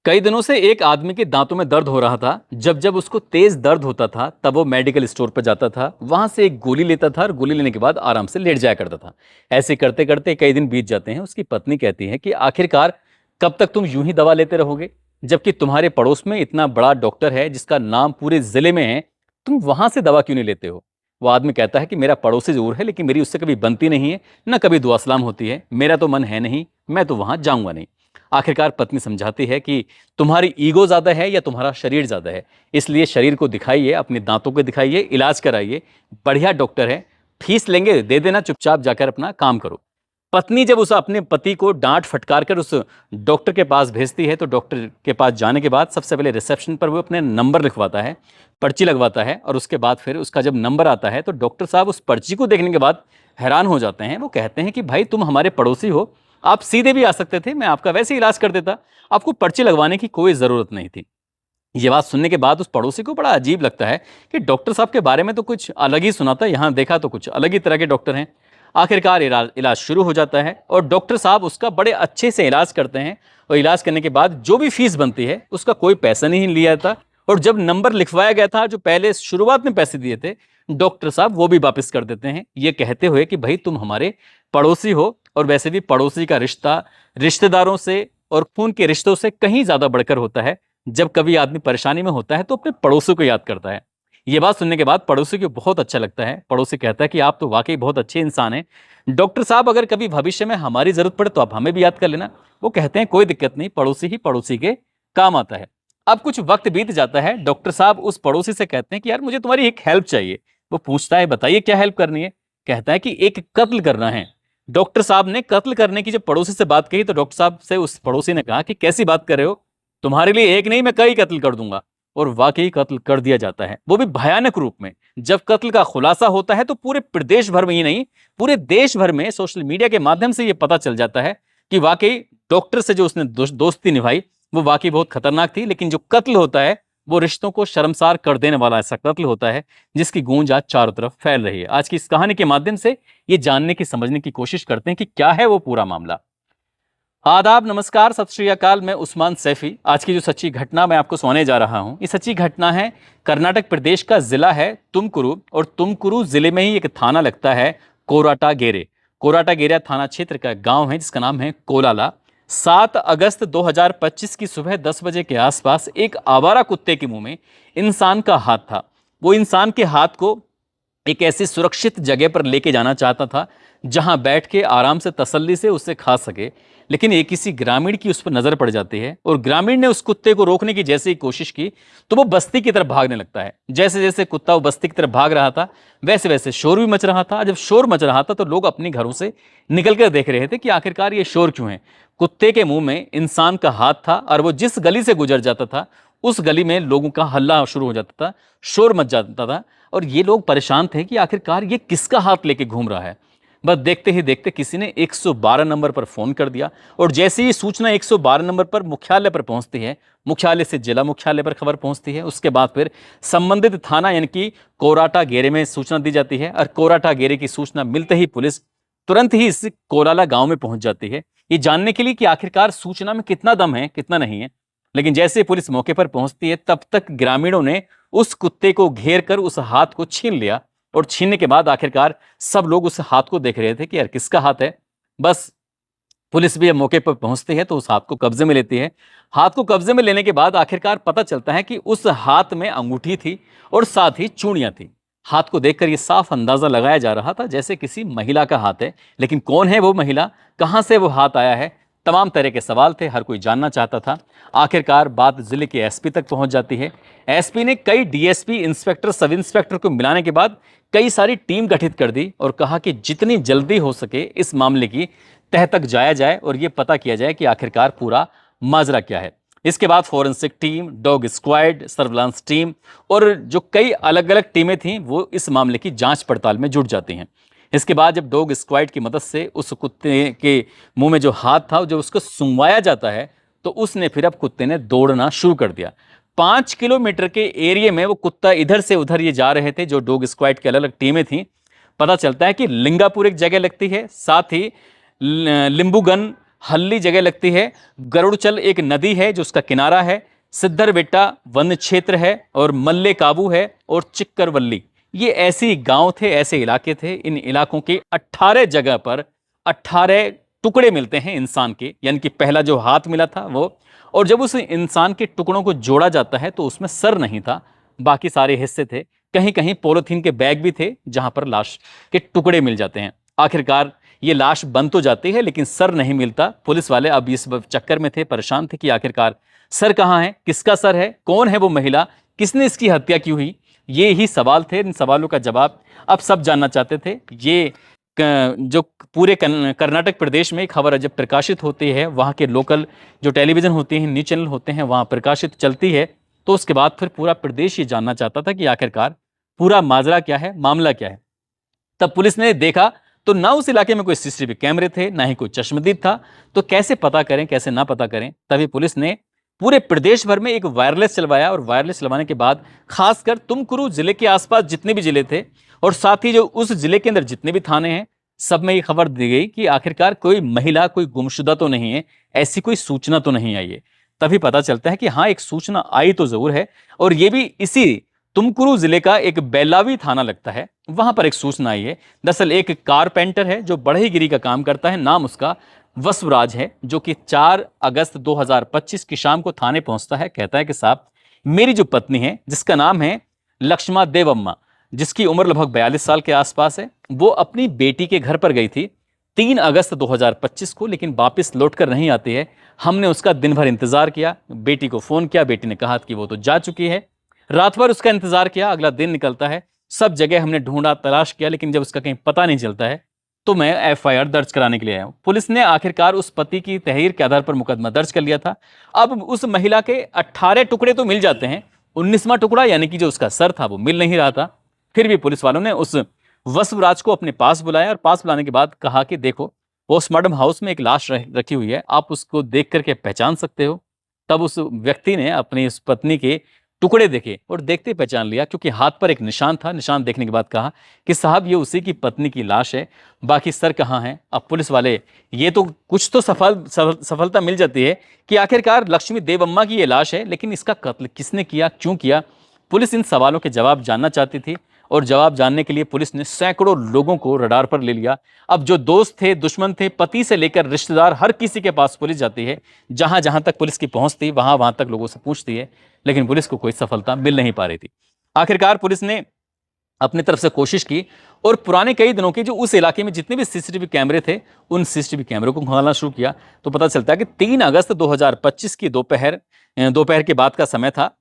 कई दिनों से एक आदमी के दांतों में दर्द हो रहा था। जब जब उसको तेज दर्द होता था तब वो मेडिकल स्टोर पर जाता था, वहां से एक गोली लेता था और गोली लेने के बाद आराम से लेट जाया करता था। ऐसे करते करते कई दिन बीत जाते हैं। उसकी पत्नी कहती है कि आखिरकार कब तक तुम यूं ही दवा लेते रहोगे, जबकि तुम्हारे पड़ोस में इतना बड़ा डॉक्टर है जिसका नाम पूरे जिले में है। तुम वहां से दवा क्यों नहीं लेते हो? वो आदमी कहता है कि मेरा पड़ोसी जरूर है, लेकिन मेरी उससे कभी बनती नहीं है, न कभी दुआ सलाम होती है। मेरा तो मन है नहीं, मैं तो वहां जाऊंगा नहीं। आखिरकार पत्नी समझाती है कि तुम्हारी ईगो ज्यादा है या तुम्हारा शरीर ज्यादा है, इसलिए शरीर को दिखाइए, अपने दांतों को दिखाइए, इलाज कराइए। बढ़िया डॉक्टर है, फीस लेंगे दे देना, चुपचाप जाकर अपना काम करो। पत्नी जब उस अपने पति को डांट फटकार कर उस डॉक्टर के पास भेजती है, तो डॉक्टर के पास जाने के बाद सबसे पहले रिसेप्शन पर वो अपने नंबर लिखवाता है, पर्ची लगवाता है, और उसके बाद फिर उसका जब नंबर आता है तो डॉक्टर साहब उस पर्ची को देखने के बाद हैरान हो जाते हैं। वो कहते हैं कि भाई तुम हमारे पड़ोसी हो, आप सीधे भी आ सकते थे, मैं आपका वैसे ही इलाज कर देता, आपको पर्ची लगवाने की कोई ज़रूरत नहीं थी। ये बात सुनने के बाद उस पड़ोसी को बड़ा अजीब लगता है कि डॉक्टर साहब के बारे में तो कुछ अलग ही सुना था, यहाँ देखा तो कुछ अलग ही तरह के डॉक्टर हैं। आखिरकार इलाज इलाज शुरू हो जाता है और डॉक्टर साहब उसका बड़े अच्छे से इलाज करते हैं, और इलाज करने के बाद जो भी फीस बनती है उसका कोई पैसा नहीं लिया जाता। और जब नंबर लिखवाया गया था, जो पहले शुरुआत में पैसे दिए थे, डॉक्टर साहब वो भी वापस कर देते हैं, ये कहते हुए कि भाई तुम हमारे पड़ोसी हो, और वैसे भी पड़ोसी का रिश्ता रिश्तेदारों से और खून के रिश्तों से कहीं ज्यादा बढ़कर होता है। जब कभी आदमी परेशानी में होता है तो अपने पड़ोसी को याद करता है। ये बात सुनने के बाद पड़ोसी को बहुत अच्छा लगता है। पड़ोसी कहता है कि आप तो वाकई बहुत अच्छे इंसान हैं डॉक्टर साहब, अगर कभी भविष्य में हमारी जरूरत पड़े तो आप हमें भी याद कर लेना। वो कहते हैं कोई दिक्कत नहीं, पड़ोसी ही पड़ोसी के काम आता है। अब कुछ वक्त बीत जाता है। डॉक्टर साहब उस पड़ोसी से कहते हैं कि यार मुझे तुम्हारी एक हेल्प चाहिए। वो पूछता है बताइए क्या हेल्प करनी है? कहता है कि एक कत्ल करना है। डॉक्टर साहब ने कत्ल करने की जब पड़ोसी से बात कही तो डॉक्टर साहब से उस पड़ोसी ने कहा कि कैसी बात कर रहे हो, तुम्हारे लिए एक नहीं मैं कई कत्ल कर दूंगा। और वाकई कत्ल कर दिया जाता है, वो भी भयानक रूप में। जब कत्ल का खुलासा होता है तो पूरे प्रदेश भर में ही नहीं, पूरे देश भर में सोशल मीडिया के माध्यम से यह पता चल जाता है कि वाकई डॉक्टर से जो उसने दोस्ती निभाई वो वाकई बहुत खतरनाक थी। लेकिन जो कत्ल होता है वो रिश्तों को शर्मसार कर देने वाला ऐसा कत्ल होता है जिसकी गूंज आज चारों तरफ फैल रही है। आज की इस कहानी के माध्यम से ये जानने की समझने की कोशिश करते हैं कि क्या है वो पूरा मामला। आदाब, नमस्कार, सत श्री अकाल। मैं उस्मान सैफी। आज की जो सच्ची घटना मैं आपको सुनाने जा रहा हूं, ये सच्ची घटना है कर्नाटक प्रदेश का जिला है तुमकुरु, और तुमकुरु जिले में ही एक थाना लगता है कोराटागेरे। कोराटागेरे थाना क्षेत्र का गांव है जिसका नाम है कोलाला। 7 अगस्त 2025 की सुबह 10 बजे के आसपास एक आवारा कुत्ते के मुंह में इंसान का हाथ था। वो इंसान के हाथ को एक ऐसी सुरक्षित जगह पर लेके जाना चाहता था जहां बैठ के आराम से तसल्ली से उसे खा सके। लेकिन एक किसी ग्रामीण की उस पर नजर पड़ जाती है, और ग्रामीण ने उस कुत्ते को रोकने की जैसे ही कोशिश की तो वो बस्ती की तरफ भागने लगता है। जैसे जैसे कुत्ता वो बस्ती की तरफ भाग रहा था वैसे वैसे शोर भी मच रहा था। जब शोर मच रहा था तो लोग अपने घरों से निकल कर देख रहे थे कि आखिरकार ये शोर क्यों है। कुत्ते के मुंह में इंसान का हाथ था, और वो जिस गली से गुजर जाता था उस गली में लोगों का हल्ला शुरू हो जाता था, शोर मच जाता था। और ये लोग परेशान थे कि आखिरकार ये किसका हाथ लेके घूम रहा है। बस देखते ही देखते किसी ने 112 नंबर पर फोन कर दिया, और जैसे ही सूचना 112 नंबर पर मुख्यालय पर पहुंचती है, मुख्यालय से जिला मुख्यालय पर खबर पहुंचती है, उसके बाद फिर संबंधित थाना यानी कि कोराटागेरे में सूचना दी जाती है। और कोराटागेरे की सूचना मिलते ही पुलिस तुरंत ही इस कोलाला गांव में पहुंच जाती है, ये जानने के लिए कि आखिरकार सूचना में कितना दम है कितना नहीं है। लेकिन जैसे पुलिस मौके पर पहुंचती है तब तक ग्रामीणों ने उस कुत्ते को घेर कर उस हाथ को छीन लिया, और छीनने के बाद आखिरकार सब लोग उस हाथ को देख रहे थे कि यार किसका हाथ है। बस पुलिस भी मौके पर पहुंचती है तो उस हाथ को कब्जे में लेती है। हाथ को कब्जे में लेने के बाद आखिरकार पता चलता है कि उस हाथ में अंगूठी थी और साथ ही चूड़ियां थी। हाथ को देखकर यह साफ अंदाजा लगाया जा रहा था जैसे किसी महिला का हाथ है, लेकिन कौन है वो महिला, कहां से वो हाथ आया है, तमाम तरह के सवाल थे, हर कोई जानना चाहता था। आखिरकार बात जिले के एसपी तक पहुंच जाती है। एसपी ने कई डीएसपी, इंस्पेक्टर, सब इंस्पेक्टर को मिलाने के बाद कई सारी टीम गठित कर दी और कहा कि जितनी जल्दी हो सके इस मामले की तह तक जाया जाए और ये पता किया जाए कि आखिरकार पूरा माजरा क्या है। इसके बाद forensic team, dog squad, surveillance team और जो कई अलग अलग टीमें थीं वो इस मामले की जांच पड़ताल में जुट जाती हैं। इसके बाद जब डॉग स्क्वाड की मदद से उस कुत्ते के मुंह में जो हाथ था जब उसको सुंघवाया जाता है तो उसने फिर अब कुत्ते ने दौड़ना शुरू कर दिया। 5 किलोमीटर के एरिया में वो कुत्ता इधर से उधर ये जा रहे थे। जो डॉग स्क्वाड की अलग अलग टीमें थी, पता चलता है कि लिंगापुर एक जगह लगती है, साथ ही लिंबुगन, हल्ली जगह लगती है, गरुड़चल एक नदी है जो उसका किनारा है, सिद्धरबेट्टा वन क्षेत्र है, और मल्ले काबू है, और चिक्करवल्ली। ये ऐसे गांव थे, ऐसे इलाके थे। इन इलाकों के 18 जगह पर 18 टुकड़े मिलते हैं इंसान के, यानी कि पहला जो हाथ मिला था वो, और जब उस इंसान के टुकड़ों को जोड़ा जाता है तो उसमें सर नहीं था, बाकी सारे हिस्से थे। कहीं कहीं पॉलिथीन के बैग भी थे जहां पर लाश के टुकड़े मिल जाते हैं। आखिरकार ये लाश बन तो जाती है लेकिन सर नहीं मिलता। पुलिस वाले अब इस चक्कर में थे, परेशान थे कि आखिरकार सर कहाँ है, किसका सर है, कौन है वो महिला, किसने इसकी हत्या की हुई। ये ही सवाल थे। इन सवालों का जवाब अब सब जानना चाहते थे। ये जो पूरे कर्नाटक प्रदेश में खबर जब प्रकाशित होती है, वहाँ के लोकल जो टेलीविज़न होते हैं, न्यूज़ चैनल होते हैं, वहाँ प्रकाशित चलती है, तो उसके बाद फिर पूरा प्रदेश ये जानना चाहता था कि आखिरकार पूरा माजरा क्या है, मामला क्या है। तब पुलिस ने देखा तो ना उस इलाके में कोई सीसीटीवी कैमरे थे, ना ही कोई चश्मदीद था, तो कैसे पता करें, कैसे ना पता करें। तभी पुलिस ने पूरे प्रदेश भर में एक वायरलेस चलवाया, और वायरलेस चलवाने के बाद खासकर तुमकुरू जिले के आसपास जितने भी जिले थे, और साथ ही जो उस जिले के अंदर जितने भी थाने हैं, सब में ये खबर दी गई कि आखिरकार कोई महिला, कोई गुमशुदा तो नहीं है, ऐसी कोई सूचना तो नहीं आई है। तभी पता चलता है कि हाँ, एक सूचना आई तो जरूर है, और ये भी इसी तुमकुरू जिले का एक बेलावी थाना लगता है, वहां पर एक सूचना आई है। दरअसल एक कारपेंटर है जो बढ़ईगिरी का काम करता है, नाम उसका वसुराज है, जो कि 4 अगस्त 2025 की शाम को थाने पहुंचता है। कहता है कि साहब, मेरी जो पत्नी है जिसका नाम है लक्ष्मा देवम्मा, जिसकी उम्र लगभग 42 साल के आसपास है, वो अपनी बेटी के घर पर गई थी 3 अगस्त 2025 को, लेकिन वापस लौटकर नहीं आती है। हमने उसका दिन भर इंतजार किया, बेटी को फोन किया, बेटी ने कहा कि वो तो जा चुकी है। रात भर उसका इंतजार किया, अगला दिन निकलता है, सब जगह हमने ढूंढा, तलाश किया, लेकिन जब उसका कहीं पता नहीं चलता है तो मैं एफआईआर दर्ज कराने के लिए आया हूं। पुलिस ने आखिरकार उस पति की तहरीर के आधार पर मुकदमा दर्ज कर लिया था। अब उस महिला के 18 टुकड़े तो मिल जाते हैं, 19वां टुकड़ा यानी कि जो उसका सर था वो मिल नहीं रहा था। फिर भी पुलिस वालों ने उस वसुराज को अपने पास बुलाया, और पास बुलाने के बाद कहा कि देखो, पोस्टमार्टम हाउस में एक लाश रखी हुई है, आप उसको देख करके पहचान सकते हो। तब उस व्यक्ति ने अपनी उस पत्नी के टुकड़े देखे और देखते ही पहचान लिया, क्योंकि हाथ पर एक निशान था। निशान देखने के बाद कहा कि साहब, ये उसी की पत्नी की लाश है, बाकी सर कहाँ है। अब पुलिस वाले, ये तो कुछ तो सफलता मिल जाती है कि आखिरकार लक्ष्मी देवम्मा की ये लाश है, लेकिन इसका कत्ल किसने किया, क्यों किया। पुलिस इन सवालों के जवाब जानना चाहती थी, और जवाब जानने के लिए पुलिस ने सैकड़ों लोगों को रडार पर ले लिया। अब जो दोस्त थे, दुश्मन थे, पति से लेकर रिश्तेदार, हर किसी के पास पुलिस जाती है। जहां जहां तक पुलिस की पहुंच थी, वहां वहां तक लोगों से पूछती है, लेकिन पुलिस को कोई सफलता मिल नहीं पा रही थी। आखिरकार पुलिस ने अपनी तरफ से कोशिश की, और पुराने कई दिनों के जो उस इलाके में जितने भी सीसीटीवी कैमरे थे, उन सीसीटीवी कैमरों को खंगालना शुरू किया। तो पता चलता है कि 3 अगस्त 2025 की दोपहर के बाद का समय था।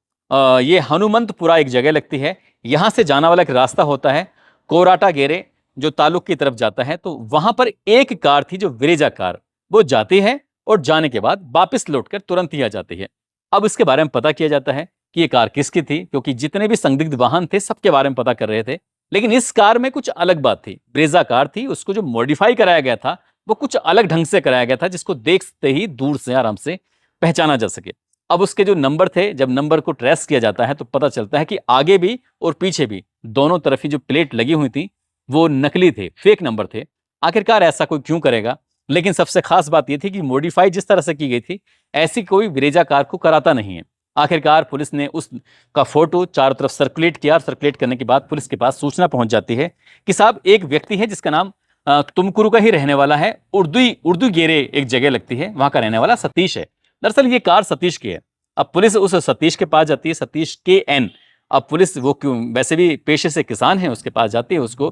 ये हनुमंतपुरा एक जगह लगती है, यहां से जाना वाला एक रास्ता होता है कोराटा गेरे, जो तालुक की तरफ जाता है। तो वहां पर एक कार थी, जो विरेजा कार, वो जाती है और जाने के बाद वापस लौटकर तुरंत ही आ जाती है। अब इसके बारे में पता किया जाता है कि ये कार किसकी थी, क्योंकि जितने भी संदिग्ध वाहन थे सबके बारे में पता कर रहे थे, लेकिन इस कार में कुछ अलग बात थी। ब्रेजा कार थी, उसको जो मॉडिफाई कराया गया था वो कुछ अलग ढंग से कराया गया था, जिसको देखते ही दूर से आराम से पहचाना जा सके। अब उसके जो नंबर थे, जब नंबर को ट्रेस किया जाता है तो पता चलता है कि आगे भी और पीछे भी दोनों तरफ ही जो प्लेट लगी हुई थी वो नकली थे, फेक नंबर थे। आखिरकार ऐसा कोई क्यों करेगा। लेकिन सबसे खास बात यह थी कि मॉडिफाई जिस तरह से की गई थी, ऐसी कोई ब्रेजा कार को कराता नहीं है। आखिरकार पुलिस ने उसका फोटो चारों तरफ सर्कुलेट किया, और सर्कुलेट करने के बाद पुलिस के पास सूचना पहुंच जाती है कि साहब, एक व्यक्ति है जिसका नाम तुमकुरू का ही रहने वाला है, उर्दू गेरे एक जगह लगती है, वहां का रहने वाला सतीश है। दरअसल ये कार सतीश की है। अब पुलिस उस सतीश के पास जाती है, सतीश के एन। अब पुलिस, वो क्यों, वैसे भी पेशे से किसान है, उसके पास जाती है, उसको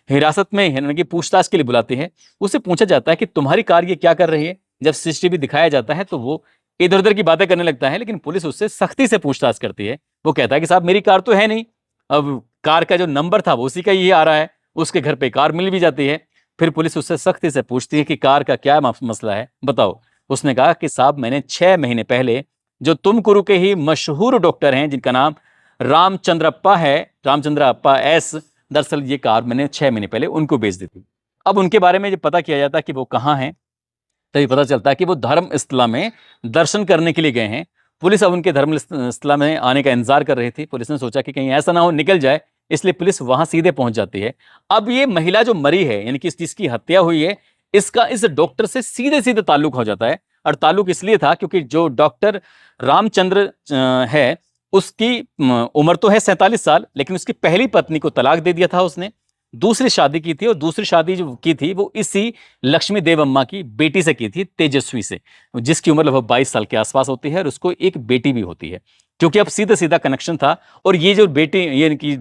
हिरासत में, यानी कि पूछताछ के लिए बुलाती है। उससे पूछा जाता है कि तुम्हारी कार ये क्या कर रही है। जब सीसीटीवी दिखाया जाता है तो वो इधर उधर की बातें करने लगता है, लेकिन पुलिस उससे सख्ती से पूछताछ करती है। वो कहता है कि साहब, मेरी कार तो है नहीं। अब कार का जो नंबर था वो उसी का ही आ रहा है, उसके घर पे कार मिल भी जाती है। फिर पुलिस उससे सख्ती से पूछती है कि कार का क्या मसला है, बताओ। उसने कहा कि साहब, मैंने 6 महीने पहले जो तुमकुरू के ही मशहूर डॉक्टर हैं, जिनका नाम रामचंद्रप्पा है, रामचंद्रप्पा एस, दरअसल ये कार मैंने 6 महीने पहले उनको बेच दी थी। अब उनके बारे में जब पता किया जाता है कि वो कहाँ हैं, तभी पता चलता है कि वो धर्मस्थला में दर्शन करने के लिए गए हैं। पुलिस अब उनके धर्मस्थला में आने का इंतजार कर रही थी। पुलिस ने सोचा कि कहीं ऐसा ना हो निकल जाए, इसलिए पुलिस वहां सीधे पहुंच जाती है। अब ये महिला जो मरी है, यानी कि जिसकी हत्या हुई है, इसका इस डॉक्टर से सीधे सीधे ताल्लुक हो जाता है। और ताल्लुक इसलिए था क्योंकि जो डॉक्टर रामचंद्र है, उसकी उम्र तो है 47 साल, लेकिन उसकी पहली पत्नी को तलाक दे दिया था उसने, दूसरी शादी की थी, और दूसरी शादी जो की थी वो इसी लक्ष्मी देव अम्मा की बेटी से की थी, तेजस्वी से, जिसकी उम्र लगभग 22 साल के आसपास होती है, और उसको एक बेटी भी होती है। क्योंकि अब सीधा सीधा कनेक्शन था, और ये जो बेटी, ये इनकी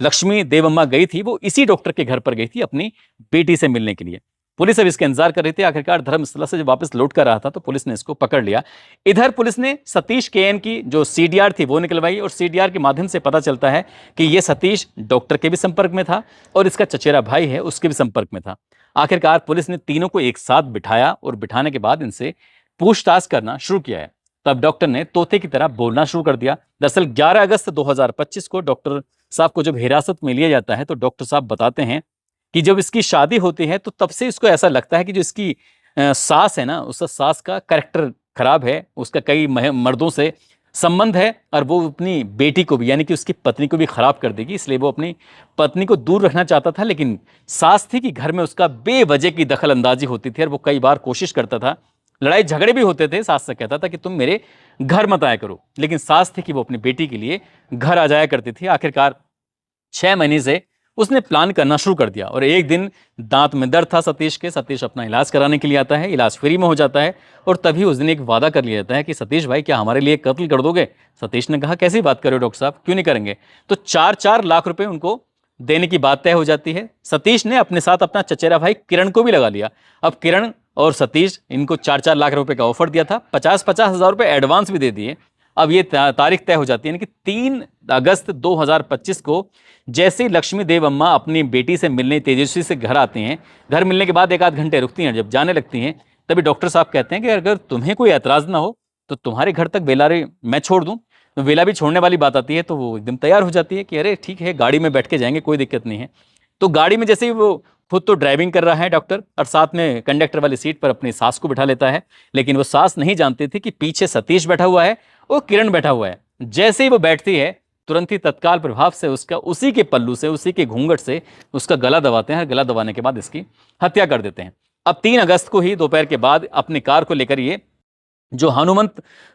लक्ष्मी देव अम्मा गई थी, वो इसी डॉक्टर के घर पर गई थी अपनी बेटी से मिलने के लिए। पुलिस अब इसका इंतजार कर रही थी। आखिरकार धर्मस्थला से जब वापस लौट कर रहा था तो पुलिस ने इसको पकड़ लिया। इधर पुलिस ने सतीश केएन की जो सीडीआर थी वो निकलवाई, और सीडीआर के माध्यम से पता चलता है कि ये सतीश डॉक्टर के भी संपर्क में था और इसका चचेरा भाई है उसके भी संपर्क में था। आखिरकार पुलिस ने तीनों को एक साथ बिठाया, और बिठाने के बाद इनसे पूछताछ करना शुरू किया है। तब डॉक्टर ने तोते की तरह बोलना शुरू कर दिया। दरअसल 11 अगस्त 2025 को डॉक्टर साहब को जब हिरासत में लिया जाता है तो डॉक्टर साहब बताते हैं कि जब इसकी शादी होती है तो तब से इसको ऐसा लगता है कि जो इसकी सास है ना, उस सास का कैरेक्टर खराब है, उसका कई मर्दों से संबंध है, और वो अपनी बेटी को भी, यानी कि उसकी पत्नी को भी खराब कर देगी, इसलिए वो अपनी पत्नी को दूर रखना चाहता था। लेकिन सास थी कि घर में उसका बेवजह की दखल अंदाजी होती थी, और वो कई बार कोशिश करता था, लड़ाई झगड़े भी होते थे, सास से कहता था कि तुम मेरे घर मत आया करो, लेकिन सास थी कि वो अपनी बेटी के लिए घर आ जाया करती थी। आखिरकार 6 महीने से उसने प्लान करना शुरू कर दिया, और एक दिन दांत में दर्द था सतीश के। सतीश अपना इलाज कराने के लिए आता है, इलाज फ्री में हो जाता है, और तभी उस दिन एक वादा कर लिया जाता है कि सतीश भाई क्या हमारे लिए कत्ल कर दोगे। सतीश ने कहा कैसी बात कर रहे हो डॉक्टर साहब, क्यों नहीं करेंगे। तो 4-4 लाख रुपए उनको देने की बात तय हो जाती है। सतीश ने अपने साथ अपना चचेरा भाई किरण को भी लगा लिया। अब किरण और सतीश, इनको 4-4 लाख रुपए का ऑफर दिया था, 50-50 हज़ार रुपए एडवांस भी दे दिए। अब ये तारीख तय हो जाती है, यानी कि 3 अगस्त 2025 को जैसे ही लक्ष्मी देव अम्मा अपनी बेटी से मिलने तेजस्वी से घर आती हैं, घर मिलने के बाद 1-8 घंटे रुकती हैं, जब जाने लगती हैं तभी डॉक्टर साहब कहते हैं कि अगर तुम्हें कोई एतराज़ ना हो तो तुम्हारे घर तक वेलारे मैं छोड़ दूं। तो वेला भी छोड़ने वाली बात आती है तो वो एकदम तैयार हो जाती है कि अरे ठीक है, गाड़ी में बैठ के जाएंगे, कोई दिक्कत नहीं है। तो गाड़ी में जैसे ही वो खुद तो ड्राइविंग कर रहा है डॉक्टर, और साथ में कंडक्टर वाली सीट पर अपनी सास को बिठा लेता है, लेकिन वो सास नहीं जानती थी कि पीछे सतीश बैठा हुआ है और किरण बैठा हुआ है। जैसे ही वो बैठती है तुरंत ही तत्काल प्रभाव से उसका उसी के पल्लू से, उसी के घूंघट से उसका गला दबाते हैं, गला दबाने के बाद इसकी हत्या कर देते हैं। अब 3 अगस्त को ही दोपहर के बाद अपनी कार को लेकर ये जो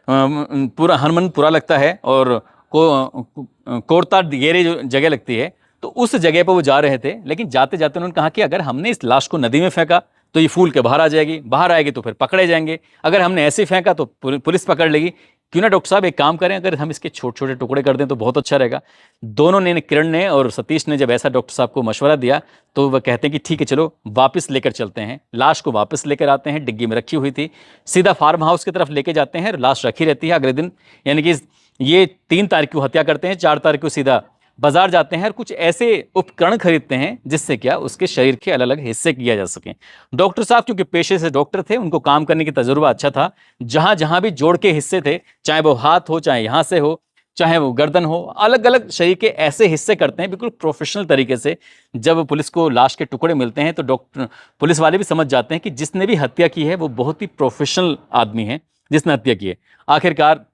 हनुमंतपुरा लगता है और कोरता गेरे जो जगह लगती है, तो उस जगह पर वो जा रहे थे। लेकिन जाते जाते उन्होंने कहा कि अगर हमने इस लाश को नदी में फेंका तो ये फूल के बाहर आ जाएगी, बाहर आएगी तो फिर पकड़े जाएंगे, अगर हमने ऐसे फेंका तो पुलिस पकड़ लेगी। क्यों ना डॉक्टर साहब एक काम करें, अगर हम इसके छोटे छोटे टुकड़े कर दें तो बहुत अच्छा रहेगा। दोनों ने, किरण ने और सतीश ने, जब ऐसा डॉक्टर साहब को मशवरा दिया तो वह कहते हैं कि ठीक है चलो वापस लेकर चलते हैं। लाश को वापस लेकर आते हैं, डिग्गी में रखी हुई थी, सीधा फार्म हाउस की तरफ लेके जाते हैं, लाश रखी रहती है। अगले दिन यानी कि ये 3 तारीख को हत्या करते हैं, 4 तारीख को सीधा बाजार जाते हैं और कुछ ऐसे उपकरण खरीदते हैं जिससे क्या उसके शरीर के अलग अलग हिस्से किया जा सके। डॉक्टर साहब क्योंकि पेशे से डॉक्टर थे, उनको काम करने की तजुर्बा अच्छा था। जहां जहां भी जोड़ के हिस्से थे, चाहे वो हाथ हो, चाहे यहां से हो, चाहे वो गर्दन हो, अलग अलग शरीर के ऐसे हिस्से करते हैं बिल्कुल प्रोफेशनल तरीके से। जब पुलिस को लाश के टुकड़े मिलते हैं तो डॉक्टर, पुलिस वाले भी समझ जाते हैं कि जिसने भी हत्या की है वो बहुत ही प्रोफेशनल आदमी है जिसने हत्या की है। आखिरकार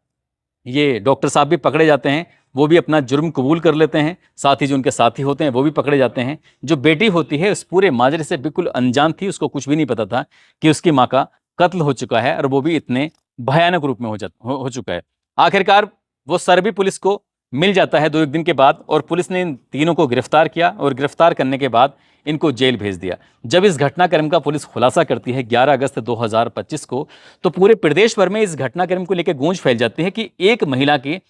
ये डॉक्टर साहब भी पकड़े जाते हैं, वो भी अपना जुर्म कबूल कर लेते हैं, साथ ही जो उनके साथी होते हैं वो भी पकड़े जाते हैं। जो बेटी होती है उस पूरे माजरे से बिल्कुल अनजान थी, उसको कुछ भी नहीं पता था कि उसकी माँ का कत्ल हो चुका है, और वो भी इतने भयानक रूप में हो चुका है। आखिरकार वो सर भी पुलिस को मिल जाता है 2-1 दिन के बाद, और पुलिस ने इन तीनों को गिरफ्तार किया, और गिरफ्तार करने के बाद इनको जेल भेज दिया। जब इस घटनाक्रम का पुलिस खुलासा करती है 11 अगस्त 2025 को, तो पूरे प्रदेश भर में इस घटनाक्रम को लेकर गूंज फैल जाती है कि एक महिला की,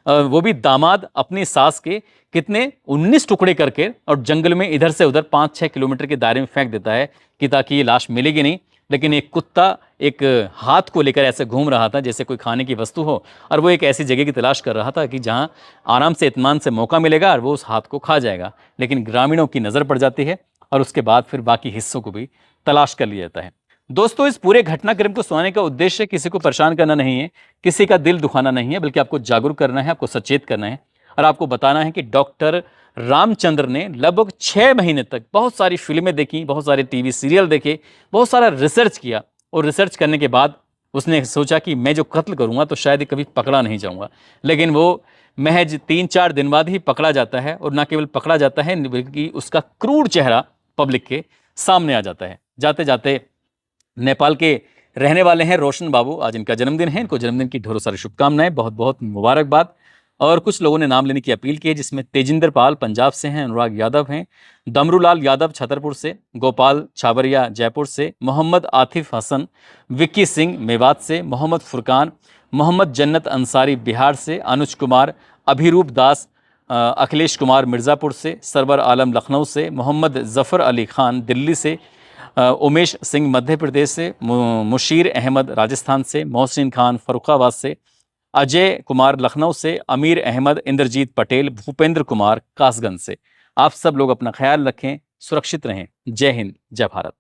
वो भी दामाद, अपनी सास के कितने 19 टुकड़े करके और जंगल में इधर से उधर 5-6 किलोमीटर के दायरे में फेंक देता है कि ताकि ये लाश मिलेगी नहीं। लेकिन एक कुत्ता एक हाथ को लेकर ऐसे घूम रहा था जैसे कोई खाने की वस्तु हो, और वो एक ऐसी जगह की तलाश कर रहा था कि जहां आराम से इत्मीनान से मौका मिलेगा और वो उस हाथ को खा जाएगा। लेकिन ग्रामीणों की नज़र पड़ जाती है और उसके बाद फिर बाकी हिस्सों को भी तलाश कर लिया जाता है। दोस्तों, इस पूरे घटनाक्रम को सुनाने का उद्देश्य किसी को परेशान करना नहीं है, किसी का दिल दुखाना नहीं है, बल्कि आपको जागरूक करना है, आपको सचेत करना है, और आपको बताना है कि डॉक्टर रामचंद्र ने लगभग 6 महीने तक बहुत सारी फिल्में देखी, बहुत सारे टीवी सीरियल देखे, बहुत सारा रिसर्च किया, और रिसर्च करने के बाद उसने सोचा कि मैं जो कत्ल करूंगा तो शायद ही कभी पकड़ा नहीं जाऊंगा। लेकिन वो महज 3-4 दिन बाद ही पकड़ा जाता है, और न केवल पकड़ा जाता है बल्कि उसका क्रूर चेहरा पब्लिक के सामने आ जाता है। जाते जाते नेपाल के रहने वाले हैं रोशन बाबू, आज इनका जन्मदिन है, इनको जन्मदिन की ढेरों सारी शुभकामनाएं, बहुत बहुत मुबारकबाद। और कुछ लोगों ने नाम लेने की अपील की है, जिसमें तेजिंदर पाल पंजाब से हैं, अनुराग यादव हैं, दमरूलाल यादव छतरपुर से, गोपाल छाबरिया जयपुर से, मोहम्मद आतिफ हसन, विक्की सिंह मेवात से, मोहम्मद फुरकान, मोहम्मद जन्नत अंसारी बिहार से, अनुज कुमार, अभिरूप दास, अखिलेश कुमार मिर्ज़ापुर से, सरवर आलम लखनऊ से, मोहम्मद ज़फ़र अली खान दिल्ली से, उमेश सिंह मध्य प्रदेश से, मुशीर अहमद राजस्थान से, मोहसिन खान फरुखाबाद से, अजय कुमार लखनऊ से, अमीर अहमद, इंद्रजीत पटेल, भूपेंद्र कुमार कासगंज से। आप सब लोग अपना ख्याल रखें, सुरक्षित रहें। जय हिंद, जय भारत।